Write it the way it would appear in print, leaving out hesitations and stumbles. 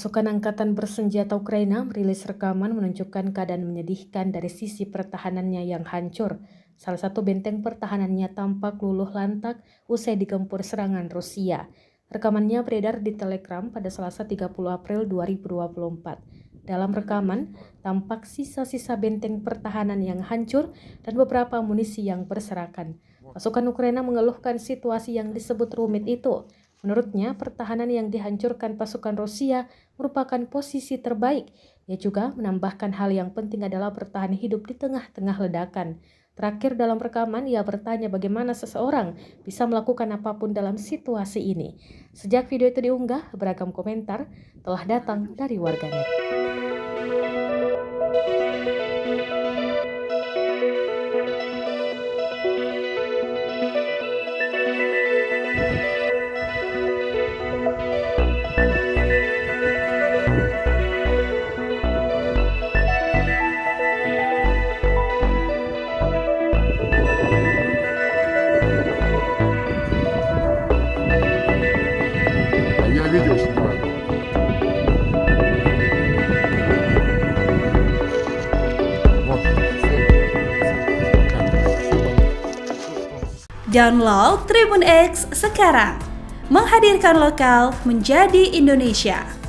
Pasukan Angkatan Bersenjata Ukraina merilis rekaman menunjukkan keadaan menyedihkan dari sisi pertahanannya yang hancur. Salah satu benteng pertahanannya tampak luluh lantak usai digempur serangan Rusia. Rekamannya beredar di Telegram pada Selasa 30 April 2024. Dalam rekaman, tampak sisa-sisa benteng pertahanan yang hancur dan beberapa amunisi yang berserakan. Pasukan Ukraina mengeluhkan situasi yang disebut rumit itu. Menurutnya, pertahanan yang dihancurkan pasukan Rusia merupakan posisi terbaik. Ia juga menambahkan hal yang penting adalah bertahan hidup di tengah-tengah ledakan. Terakhir dalam rekaman, ia bertanya bagaimana seseorang bisa melakukan apapun dalam situasi ini. Sejak video itu diunggah, beragam komentar telah datang dari warganet. Я видео снимаю. Вот. Download Tribun X sekarang, menghadirkan lokal menjadi Indonesia.